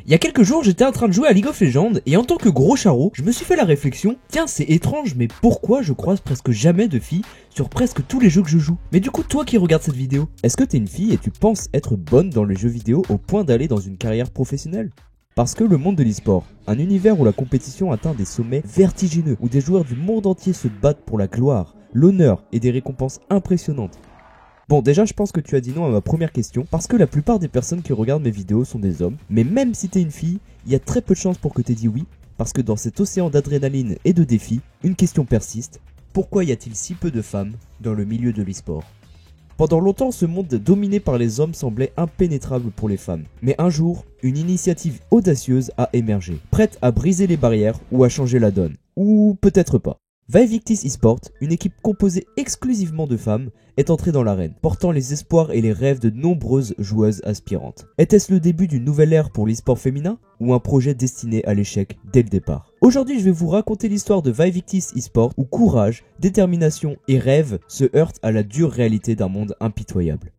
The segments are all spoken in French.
Il y a quelques jours, j'étais en train de jouer à League of Legends et en tant que gros charreau, je me suis fait la réflexion, tiens c'est étrange mais pourquoi je croise presque jamais de filles sur presque tous les jeux que je joue? Mais du coup toi qui regardes cette vidéo, est-ce que t'es une fille et tu penses être bonne dans les jeux vidéo au point d'aller dans une carrière professionnelle? Parce que le monde de l'e-sport, un univers où la compétition atteint des sommets vertigineux, où des joueurs du monde entier se battent pour la gloire, l'honneur et des récompenses impressionnantes. Bon déjà je pense que tu as dit non à ma première question, parce que la plupart des personnes qui regardent mes vidéos sont des hommes, mais même si t'es une fille, il y a très peu de chances pour que t'aies dit oui, parce que dans cet océan d'adrénaline et de défis, une question persiste, pourquoi y a-t-il si peu de femmes dans le milieu de l'e-sport? Pendant longtemps, ce monde dominé par les hommes semblait impénétrable pour les femmes. Mais un jour, une initiative audacieuse a émergé, prête à briser les barrières ou à changer la donne. Ou peut-être pas. Vivictis Esports, une équipe composée exclusivement de femmes, est entrée dans l'arène, portant les espoirs et les rêves de nombreuses joueuses aspirantes. Était-ce le début d'une nouvelle ère pour l'e-sport féminin ou un projet destiné à l'échec dès le départ? Aujourd'hui, je vais vous raconter l'histoire de Vivictis Esports où courage, détermination et rêve se heurtent à la dure réalité d'un monde impitoyable.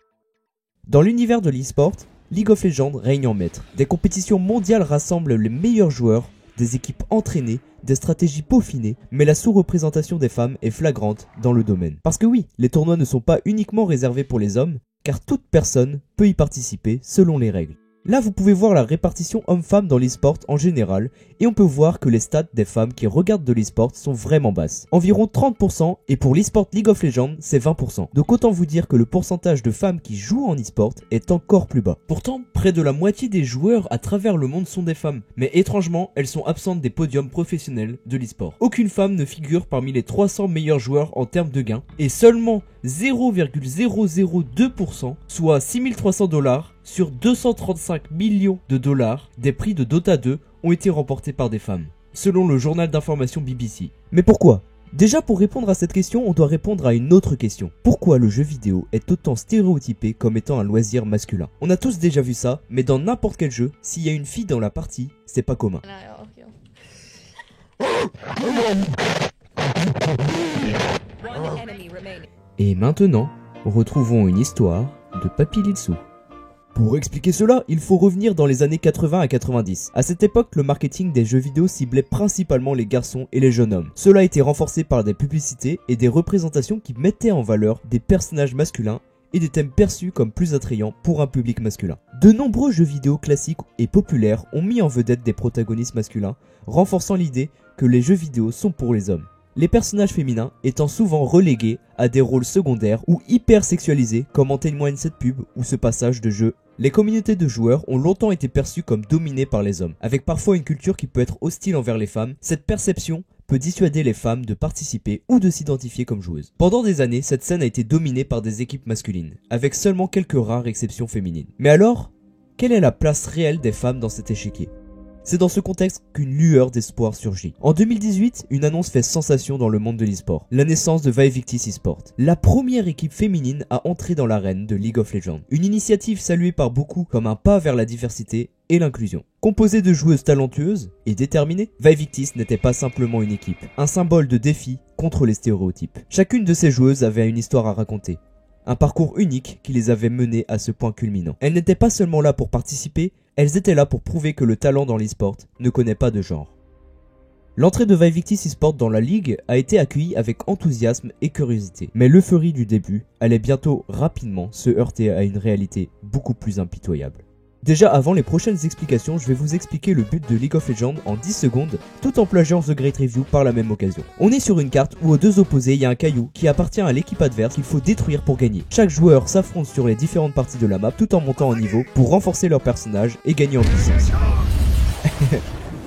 Dans l'univers de l'e-sport, League of Legends règne en maître. Des compétitions mondiales rassemblent les meilleurs joueurs, des équipes entraînées, des stratégies peaufinées, mais la sous-représentation des femmes est flagrante dans le domaine. Parce que oui, les tournois ne sont pas uniquement réservés pour les hommes, car toute personne peut y participer selon les règles. Là, vous pouvez voir la répartition homme-femme dans l'e-sport en général, et on peut voir que les stats des femmes qui regardent de l'e-sport sont vraiment basses. Environ 30%, et pour l'e-sport League of Legends, c'est 20%. Donc autant vous dire que le pourcentage de femmes qui jouent en e-sport est encore plus bas. Pourtant, près de la moitié des joueurs à travers le monde sont des femmes, mais étrangement, elles sont absentes des podiums professionnels de l'e-sport. Aucune femme ne figure parmi les 300 meilleurs joueurs en termes de gains, et seulement 0,002%, soit 6300 $ sur 235 millions de dollars des prix de Dota 2 ont été remportés par des femmes, selon le journal d'information BBC. Mais pourquoi? Déjà pour répondre à cette question, on doit répondre à une autre question. Pourquoi le jeu vidéo est autant stéréotypé comme étant un loisir masculin? On a tous déjà vu ça, mais dans n'importe quel jeu, s'il y a une fille dans la partie, c'est pas commun. Et maintenant, retrouvons une histoire de Papy Litsou. Pour expliquer cela, il faut revenir dans les années 80 à 90. À cette époque, le marketing des jeux vidéo ciblait principalement les garçons et les jeunes hommes. Cela a été renforcé par des publicités et des représentations qui mettaient en valeur des personnages masculins et des thèmes perçus comme plus attrayants pour un public masculin. De nombreux jeux vidéo classiques et populaires ont mis en vedette des protagonistes masculins, renforçant l'idée que les jeux vidéo sont pour les hommes. Les personnages féminins étant souvent relégués à des rôles secondaires ou hyper sexualisés comme en témoigne cette pub ou ce passage de jeu. Les communautés de joueurs ont longtemps été perçues comme dominées par les hommes, avec parfois une culture qui peut être hostile envers les femmes. Cette perception peut dissuader les femmes de participer ou de s'identifier comme joueuses. Pendant des années, cette scène a été dominée par des équipes masculines, avec seulement quelques rares exceptions féminines. Mais alors, quelle est la place réelle des femmes dans cet échiquier ? C'est dans ce contexte qu'une lueur d'espoir surgit. En 2018, une annonce fait sensation dans le monde de l'e-sport. La naissance de Vivictis Esports. La première équipe féminine à entrer dans l'arène de League of Legends. Une initiative saluée par beaucoup comme un pas vers la diversité et l'inclusion. Composée de joueuses talentueuses et déterminées, Vivictis n'était pas simplement une équipe. Un symbole de défi contre les stéréotypes. Chacune de ces joueuses avait une histoire à raconter. Un parcours unique qui les avait menées à ce point culminant. Elles n'étaient pas seulement là pour participer, elles étaient là pour prouver que le talent dans l'e-sport ne connaît pas de genre. L'entrée de Vivictis Esports dans la ligue a été accueillie avec enthousiasme et curiosité. Mais l'euphorie du début allait bientôt rapidement se heurter à une réalité beaucoup plus impitoyable. Déjà avant les prochaines explications, je vais vous expliquer le but de League of Legends en 10 secondes, tout en plagiant The Great Review par la même occasion. On est sur une carte où aux deux opposés, il y a un caillou qui appartient à l'équipe adverse qu'il faut détruire pour gagner. Chaque joueur s'affronte sur les différentes parties de la map tout en montant en niveau pour renforcer leur personnage et gagner en puissance.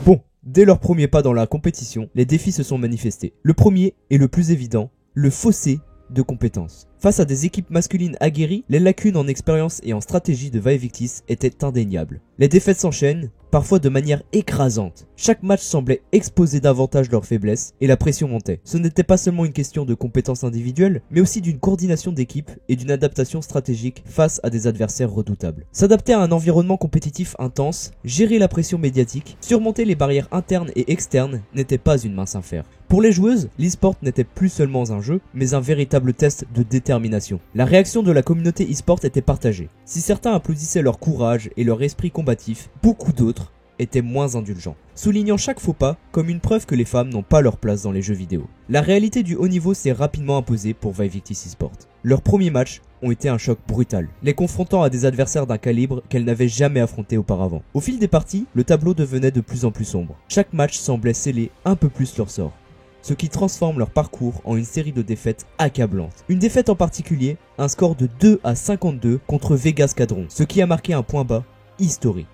Bon, dès leur premier pas dans la compétition, les défis se sont manifestés. Le premier et le plus évident, le fossé de compétences. Face à des équipes masculines aguerries, les lacunes en expérience et en stratégie de Vivictis étaient indéniables. Les défaites s'enchaînent, parfois de manière écrasante. Chaque match semblait exposer davantage leurs faiblesses et la pression montait. Ce n'était pas seulement une question de compétences individuelles, mais aussi d'une coordination d'équipe et d'une adaptation stratégique face à des adversaires redoutables. S'adapter à un environnement compétitif intense, gérer la pression médiatique, surmonter les barrières internes et externes n'était pas une mince affaire. Pour les joueuses, l'e-sport n'était plus seulement un jeu, mais un véritable test de détermination. La réaction de la communauté e-sport était partagée. Si certains applaudissaient leur courage et leur esprit combatif, beaucoup d'autres était moins indulgent, soulignant chaque faux pas comme une preuve que les femmes n'ont pas leur place dans les jeux vidéo. La réalité du haut niveau s'est rapidement imposée pour Vivectis Esports. Leurs premiers matchs ont été un choc brutal, les confrontant à des adversaires d'un calibre qu'elles n'avaient jamais affronté auparavant. Au fil des parties, le tableau devenait de plus en plus sombre. Chaque match semblait sceller un peu plus leur sort, ce qui transforme leur parcours en une série de défaites accablantes. Une défaite en particulier, un score de 2-52 contre Vegas Cadron, ce qui a marqué un point bas historique.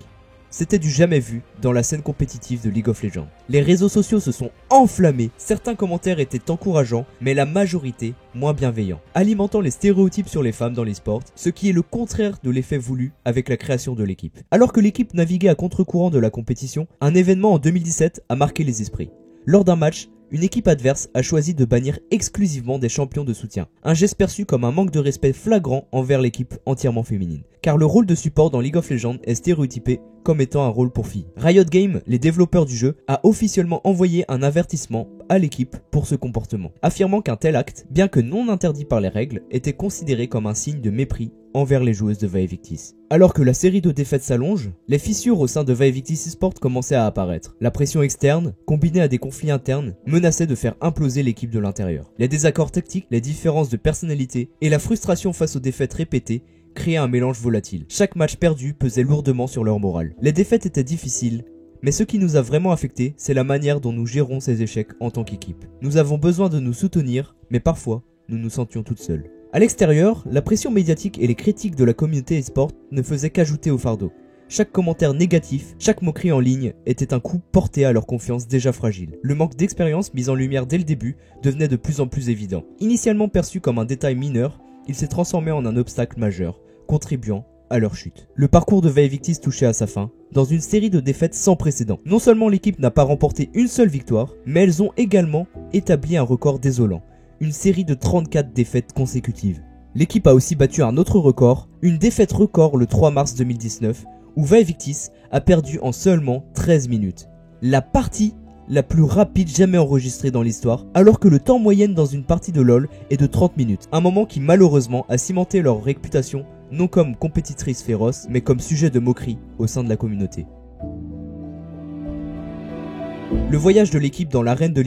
C'était du jamais vu dans la scène compétitive de League of Legends. Les réseaux sociaux se sont enflammés, certains commentaires étaient encourageants, mais la majorité moins bienveillants, alimentant les stéréotypes sur les femmes dans l'e-sport, ce qui est le contraire de l'effet voulu avec la création de l'équipe. Alors que l'équipe naviguait à contre-courant de la compétition, un événement en 2017 a marqué les esprits. Lors d'un match, une équipe adverse a choisi de bannir exclusivement des champions de soutien, un geste perçu comme un manque de respect flagrant envers l'équipe entièrement féminine. Car le rôle de support dans League of Legends est stéréotypé comme étant un rôle pour filles. Riot Games, les développeurs du jeu, a officiellement envoyé un avertissement à l'équipe pour ce comportement, affirmant qu'un tel acte, bien que non interdit par les règles, était considéré comme un signe de mépris envers les joueuses de Vivectis. Alors que la série de défaites s'allonge, les fissures au sein de Vivectis Esports commençaient à apparaître. La pression externe, combinée à des conflits internes, menaçait de faire imploser l'équipe de l'intérieur. Les désaccords tactiques, les différences de personnalité et la frustration face aux défaites répétées créaient un mélange volatile. Chaque match perdu pesait lourdement sur leur morale. Les défaites étaient difficiles, mais ce qui nous a vraiment affecté, c'est la manière dont nous gérons ces échecs en tant qu'équipe. Nous avons besoin de nous soutenir, mais parfois, nous nous sentions toutes seules. À l'extérieur, la pression médiatique et les critiques de la communauté e-sport ne faisaient qu'ajouter au fardeau. Chaque commentaire négatif, chaque moquerie en ligne était un coup porté à leur confiance déjà fragile. Le manque d'expérience mis en lumière dès le début devenait de plus en plus évident. Initialement perçu comme un détail mineur, il s'est transformé en un obstacle majeur, contribuant à leur chute. Le parcours de Vivectis touchait à sa fin, dans une série de défaites sans précédent. Non seulement l'équipe n'a pas remporté une seule victoire, mais elles ont également établi un record désolant, une série de 34 défaites consécutives. L'équipe a aussi battu un autre record, une défaite record le 3 mars 2019, où Vivectis a perdu en seulement 13 minutes. La partie la plus rapide jamais enregistrée dans l'histoire, alors que le temps moyen dans une partie de LoL est de 30 minutes. Un moment qui malheureusement a cimenté leur réputation, non comme compétitrice féroce, mais comme sujet de moquerie au sein de la communauté. Le voyage de l'équipe dans l'arène de